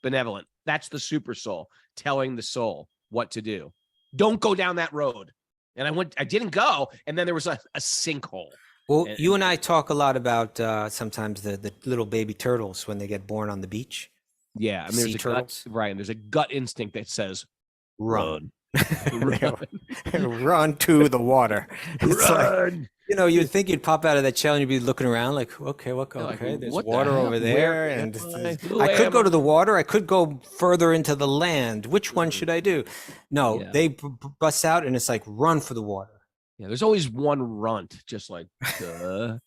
benevolent. That's the super soul telling the soul what to do. Don't go down that road. And I didn't go, and then there was a sinkhole. Well, you and I talk a lot about sometimes the little baby turtles when they get born on the beach. Yeah, and there's and there's a gut instinct that says, "Run, run to the water." It's run. Like, you'd think you'd pop out of that shell and you'd be looking around like, okay, there's water over there, and I could go to the water. I could go further into the land. Which one should I do? No, they bust out, and it's like, run for the water. Yeah, there's always one runt, just like, duh.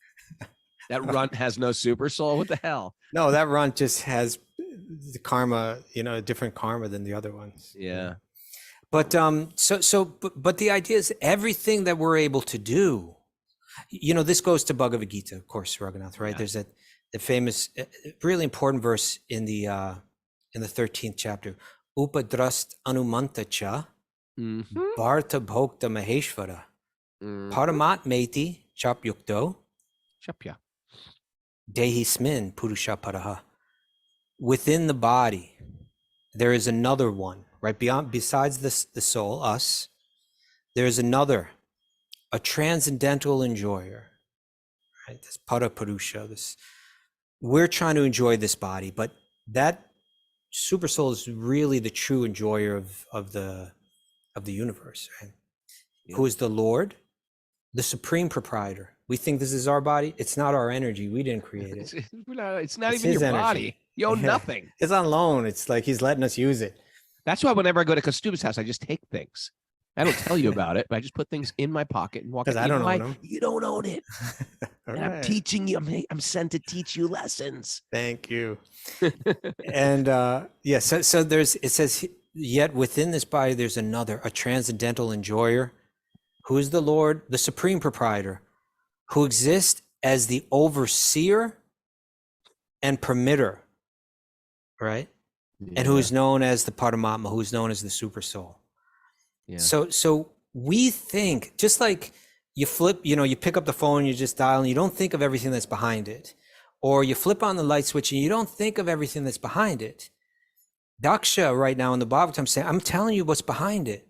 That runt has no super soul. What the hell? No, that runt just has the karma, a different karma than the other ones. Yeah. But but the idea is everything that we're able to do, this goes to Bhagavad Gita, of course, Raghunath, right? Yeah. There's the famous, really important verse in the 13th chapter, Upadrast Anumanta Cha, Bharta Bhokta Maheshvara, Paramatmeti Chapyukto, Chapya. Dehi Smin Purusha Paraha. Within the body, there is another one, right? Besides the soul, us, there is another, a transcendental enjoyer, right? This Parapurusha, we're trying to enjoy this body, but that super soul is really the true enjoyer of the universe, right? Yeah. Who is the Lord, the supreme proprietor. We think this is our body. It's not our energy. We didn't create it. It's not even your body. You own nothing. It's on loan. It's like he's letting us use it. That's why whenever I go to Kastuba's house, I just take things. I don't tell you about it, but I just put things in my pocket and walk. Because I don't own them. You don't own it. And I'm teaching you. I'm sent to teach you lessons. Thank you. And so it says, yet within this body, there's another, a transcendental enjoyer, who is the Lord, the supreme proprietor, who exists as the overseer and permitter, right? Yeah. And who is known as the Paramatma, who is known as the super soul. Yeah. So we think, just like you flip, you pick up the phone, you just dial, and you don't think of everything that's behind it. Or you flip on the light switch and you don't think of everything that's behind it. Daksha right now in the Bhagavatam saying, I'm telling you what's behind it.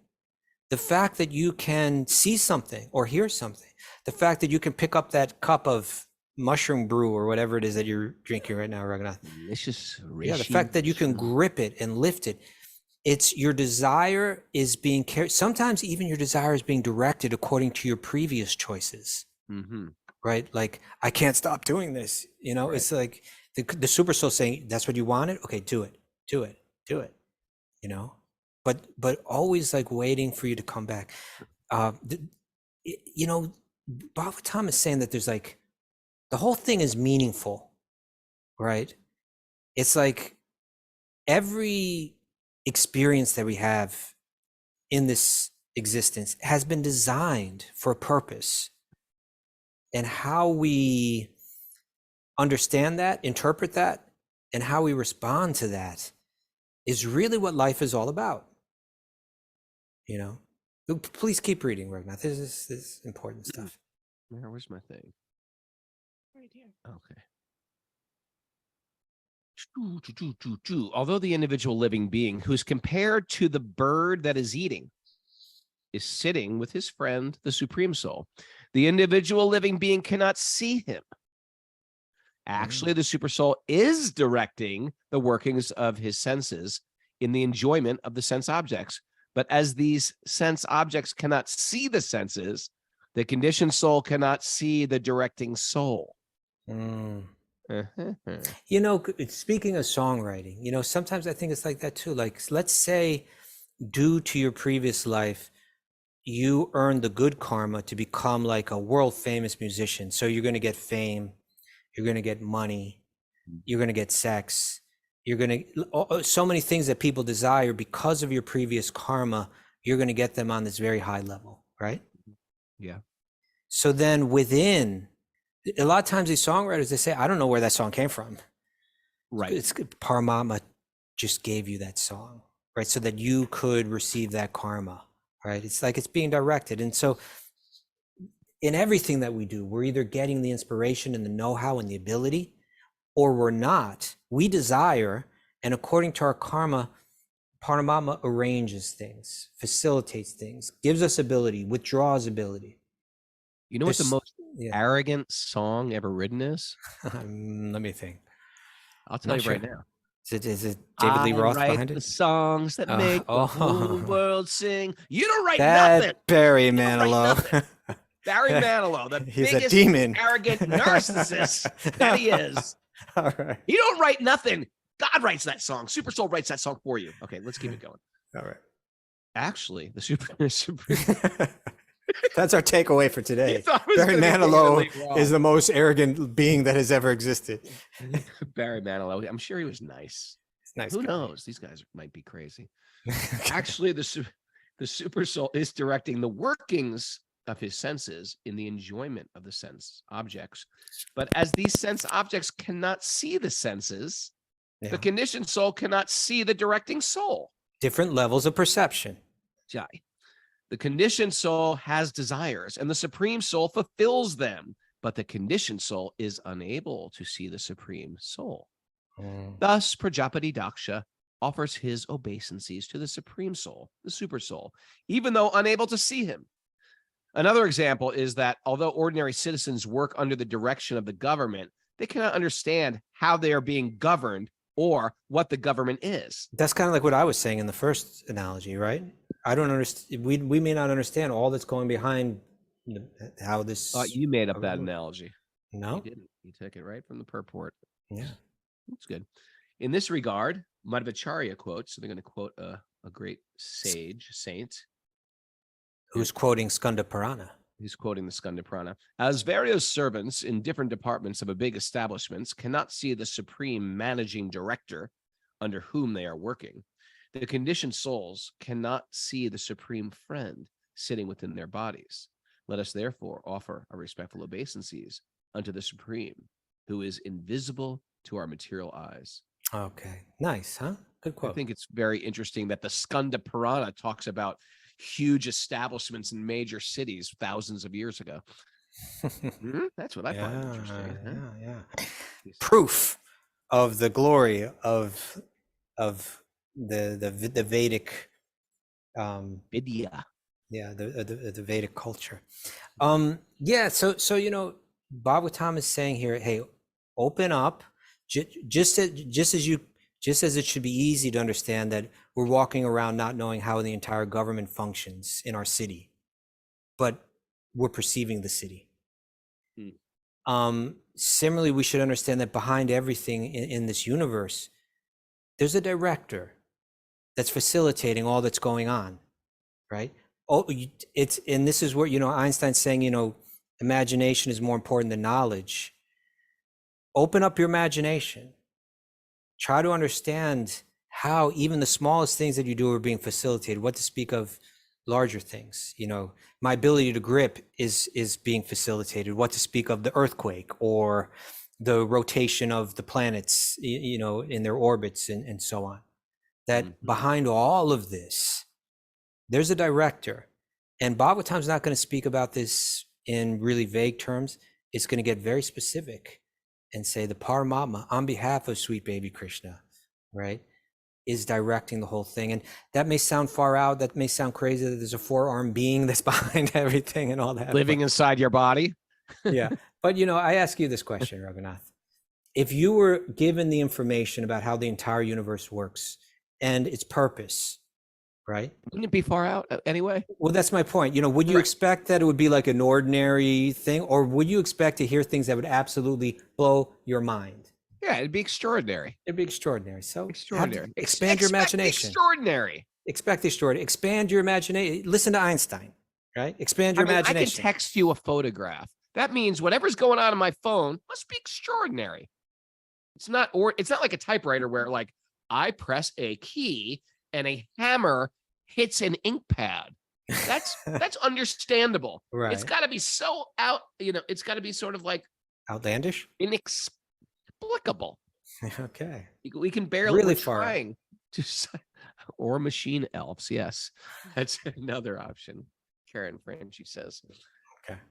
The fact that you can see something or hear something, the fact that you can pick up that cup of mushroom brew or whatever it is that you're drinking right now, Raghunath. Delicious. Yeah, the fact that you can grip it and lift it. It's your desire is being carried. Sometimes even your desire is being directed according to your previous choices, right? Like, I can't stop doing this. Right. It's like the super soul saying, that's what you wanted. Okay, do it, do it, do it, but always like waiting for you to come back. Bhagavatam is saying that there's like, the whole thing is meaningful, right? It's like every experience that we have in this existence has been designed for a purpose. And how we understand that, interpret that, and how we respond to that is really what life is all about. Please keep reading, Raghunath. This is important stuff. Where's my thing? Right here. Okay. Although the individual living being who's compared to the bird that is eating is sitting with his friend, the Supreme Soul, the individual living being cannot see him. Actually, the Super Soul is directing the workings of his senses in the enjoyment of the sense objects. But as these sense objects cannot see the senses, the conditioned soul cannot see the directing soul. Speaking of songwriting, sometimes I think it's like that too. Like, let's say, due to your previous life, you earned the good karma to become like a world famous musician. So you're going to get fame, you're going to get money, you're going to get sex, you're going to, so many things that people desire because of your previous karma, you're going to get them on this very high level, right? Yeah. So then within, a lot of times these songwriters, they say, I don't know where that song came from. Right. It's Paramatma just gave you that song, right? So that you could receive that karma, right? It's like it's being directed. And so in everything that we do, we're either getting the inspiration and the know-how and the ability, or we're not. We desire, and according to our karma, Paramatma arranges things, facilitates things, gives us ability, withdraws ability. You know what the most Yeah. arrogant song ever written is? Let me think. I'll tell Not you right sure. now. Is it David Lee Roth write behind the it? songs that make the whole world sing. You don't write nothing. Barry You don't write Manilow. nothing. Barry Manilow, the He's biggest a demon. arrogant narcissist that he is. All right. You don't write nothing. God writes that song. Super Soul writes that song for you. Okay, let's keep it going. All right. Actually, the That's our takeaway for today. Barry Manilow is the most arrogant being that has ever existed. Barry Manilow. I'm sure he was nice. Nice. Who knows? These guys might be crazy. Actually, the Super Soul is directing the workings of his senses in the enjoyment of the sense objects. But as these sense objects cannot see the senses, the conditioned soul cannot see the directing soul. Different levels of perception. Jai. The conditioned soul has desires, and the Supreme Soul fulfills them, but the conditioned soul is unable to see the Supreme Soul. Thus, Prajapati Daksha offers his obeisances to the Supreme Soul, the Super Soul, even though unable to see him. Another example is that although ordinary citizens work under the direction of the government, they cannot understand how they are being governed or what the government is. That's kind of like what I was saying in the first analogy, right? I don't understand. We may not understand all that's going behind how this. You made up that analogy. No, you didn't. You took it right from the purport. Yeah, that's good. In this regard, Madhvacharya quotes. So they're going to quote a great sage, saint, who's quoting Skanda Purana. He's quoting the Skanda Purana. As various servants in different departments of a big establishments cannot see the supreme managing director under whom they are working, the conditioned souls cannot see the supreme friend sitting within their bodies. Let us therefore offer our respectful obeisances unto the supreme, who is invisible to our material eyes. Okay, nice, huh? Good quote. I think it's very interesting that the Skanda Purana talks about huge establishments in major cities thousands of years ago. That's what I find interesting. Yeah. Proof of the glory of the Vedic, Vidya. yeah, the Vedic culture. Yeah, so Bhagavatam is saying here, hey, open up, just as it should be easy to understand that we're walking around not knowing how the entire government functions in our city, but we're perceiving the city. Similarly, we should understand that behind everything in this universe, there's a director that's facilitating all that's going on, right? And this is where, Einstein's saying, imagination is more important than knowledge. Open up your imagination. Try to understand how even the smallest things that you do are being facilitated, what to speak of larger things. My ability to grip is being facilitated, what to speak of the earthquake or the rotation of the planets, in their orbits and so on. That behind all of this, there's a director. And Bhagavatam's not going to speak about this in really vague terms. It's going to get very specific and say the Paramatma, on behalf of sweet baby Krishna, right, is directing the whole thing. And that may sound far out. That may sound crazy that there's a four-armed being that's behind everything and all that. Living inside your body. Yeah. But, I ask you this question, Raghunath. If you were given the information about how the entire universe works and its purpose, right? Wouldn't it be far out anyway? Well, that's my point. Would you expect that it would be like an ordinary thing, or would you expect to hear things that would absolutely blow your mind? Yeah, it'd be extraordinary. It'd be extraordinary. So extraordinary. Expand your imagination. Extraordinary. Expect extraordinary. Expand your imagination. Listen to Einstein, right? Expand your imagination. I can text you a photograph. That means whatever's going on my phone must be extraordinary. It's not like a typewriter where like I press a key and a hammer hits an ink pad. That's understandable. Right. It's got to be so out, it's got to be sort of like outlandish, inexplicable. Okay. We can barely really trying to, or machine elves. Yes, that's another option. Karen Frame, she says.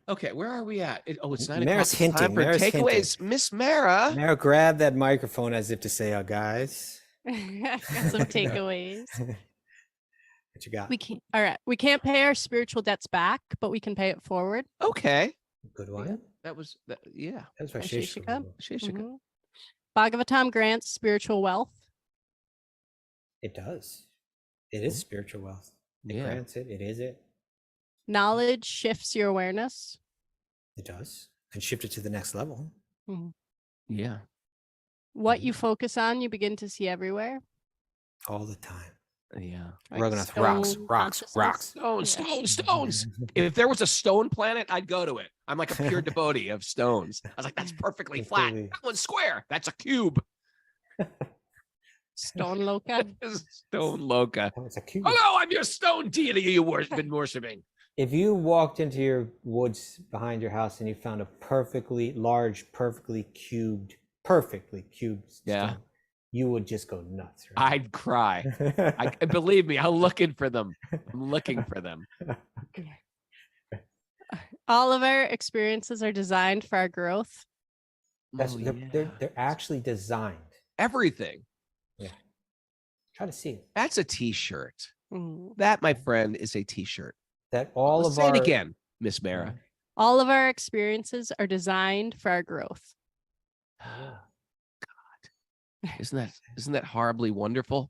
Okay, where are we at? It's 9 Mara's o'clock. hinting. Time for Mara's takeaways. Miss Mara. Mara, grab that microphone as if to say, "Oh, guys." Got some takeaways. What you got? All right. We can't pay our spiritual debts back, but we can pay it forward. Okay. Good one. Yeah, that was that. Yeah. That's by Shishika. Shishika. Bhagavatam grants spiritual wealth. It does. It is spiritual wealth. It grants it. It is it. Knowledge shifts your awareness. It does. Can shift it to the next level. Yeah. What you focus on, you begin to see everywhere. All the time. Yeah. Like Raghunath, rocks. Stones. If there was a stone planet, I'd go to it. I'm like a pure devotee of stones. I was like, that's perfectly flat. That one's square. That's a cube. Stone Loka. Stone Loka. Oh, it's a cube. Hello, I'm your stone deity you've been worshiping. If you walked into your woods behind your house and you found a perfectly large, perfectly cubed stone, you would just go nuts. Right? I'd cry. Believe me, I'm looking for them. All of our experiences are designed for our growth. They're actually designed. Everything. Yeah. Try to see it. That's a t-shirt. That, my friend, is a t-shirt. That all of say our it again, Miss Mara. All of our experiences are designed for our growth. God, isn't that horribly wonderful?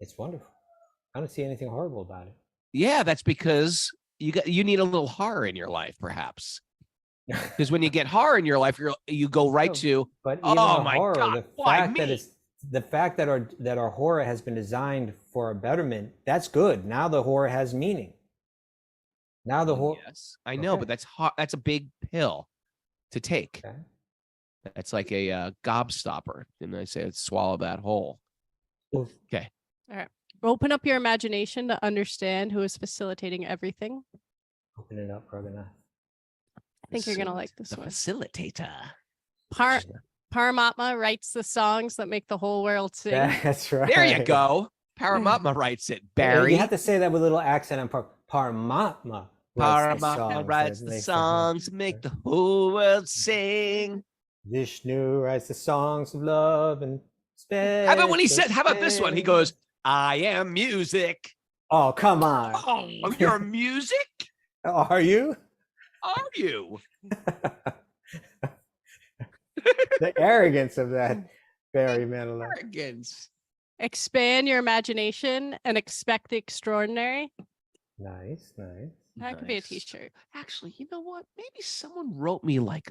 It's wonderful. I don't see anything horrible about it. Yeah, that's because you need a little horror in your life, perhaps. Because when you get horror in your life, you go right to. But even my horror, God, the fact that our horror has been designed for a betterment, that's good. Now the horror has meaning. Now the horror. Yes, I know, but that's a big pill to take. Okay. That's like a gobstopper. And I say, swallow that whole. Okay. All right. Open up your imagination to understand who is facilitating everything. Open it up, Raghunath. I think you're going to like this one. Facilitator. Paramatma writes the songs that make the whole world sing. That's right. There you go. Paramatma writes it, Barry. You have to say that with a little accent on Paramatma Paramatma writes that the makes songs, make the whole world sing. Vishnu writes the songs of love and How about when he special said, how about this one? He goes, I am music. Oh, come on. Oh, you're music? Are you? Are you? The arrogance of that Barry Manilow. Arrogance. Expand your imagination and expect the extraordinary. Nice, nice. That could be a Nice. t-shirt. Actually, you know what? Maybe someone wrote me like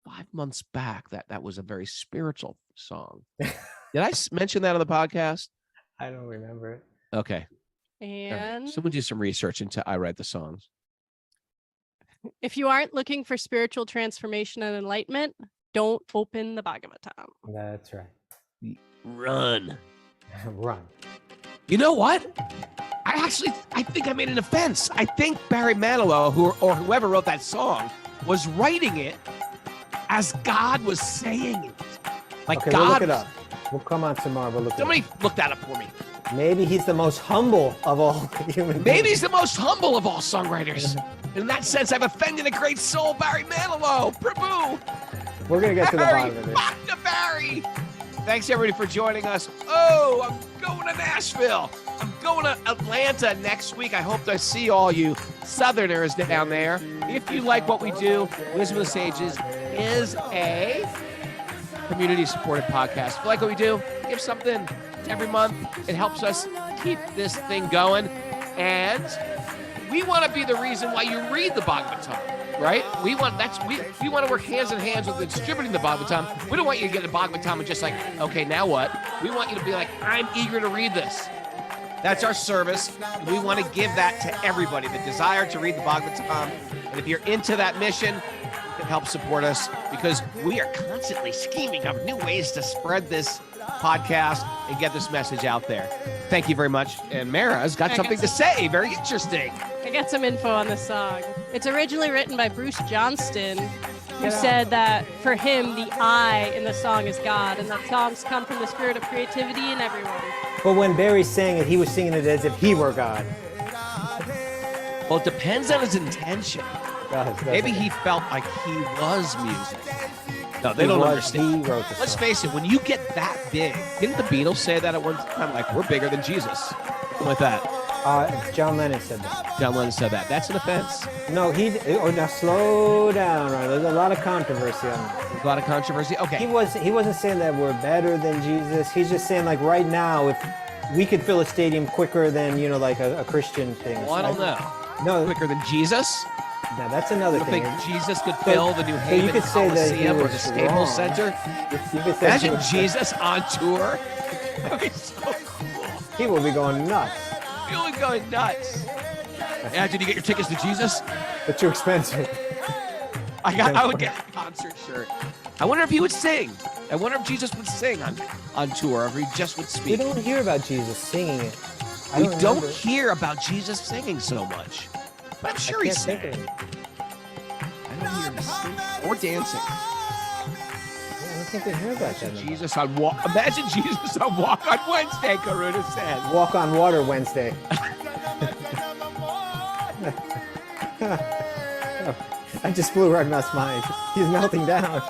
5 months back that was a very spiritual song. Did I mention that on the podcast? I don't remember it. Okay. And Someone do some research into I write the songs. if you aren't looking for spiritual transformation and enlightenment, don't open the Bhagavatam. That's right. Run. Run. You know what? I think I made an offense. I think Barry Manilow, or whoever wrote that song, was writing it as God was saying it. Like Okay, God. we'll look it up. We'll come on tomorrow. We'll look Somebody it up. look that up for me. Maybe he's the most humble of all human Maybe beings. he's the most humble of all songwriters. In that sense, I've offended a great soul, Barry Manilow. Prabhu. We're going to get to the Barry, bottom of this. back to Barry. Thanks, everybody, for joining us. Oh, I'm going to Nashville. I'm going to Atlanta next week. I hope to see all you Southerners down there. If you like what we do, Wisdom of the Sages is a community-supported podcast. If you like what we do, give something every month. It helps us keep this thing going. And we want to be the reason why you read the Bhagavatam, right? We want to work hands in hands with distributing the Bhagavatam. We don't want you to get the Bhagavatam and just like, okay, now what? We want you to be like, I'm eager to read this. That's our service. And we want to give that to everybody, the desire to read the Bhagavatam. And if you're into that mission, you can help support us because we are constantly scheming up new ways to spread this podcast and get this message out there. Thank you very much. And Mara's got something to say. Very interesting. I got some info on this song. It's originally written by Bruce Johnston, who said that for him, the I in the song is God, and that songs come from the spirit of creativity in everyone. But when Barry sang it, he was singing it as if he were God. Well, it depends on his intention. Maybe he felt like he was music. No, they don't understand. He wrote the Let's song. face it, when you get that big, didn't the Beatles say that at one time? Like, we're bigger than Jesus. Something like that. John Lennon said that. John Lennon said that. That's an offense. No, now slow down, right? There's a lot of controversy on that. A lot of controversy. Okay. He wasn't saying that we're better than Jesus. He's just saying like right now, if we could fill a stadium quicker than like a Christian thing. Well, I don't know. No, Quicker than Jesus? now that's another You thing. think Jesus could fill the New so Haven you could say that he Coliseum or was the Staples wrong. Center? You could say Imagine Jesus on tour. That'd be so cool. he will be going nuts. You'll be going nuts. Yeah, did you get your tickets to Jesus? But too expensive. I would get a concert shirt. I wonder if he would sing. I wonder if Jesus would sing on tour, or if he just would We speak. don't hear about Jesus singing it. I We don't don't remember. hear about Jesus singing so much. But I'm sure I he can't think sang. of it. I don't hear him singing or dancing. I don't think we hear about that. anymore. Jesus on walk. Imagine Jesus on Walk on Wednesday, Karuna said. Walk on Water Wednesday. I just blew right past mine. He's melting down.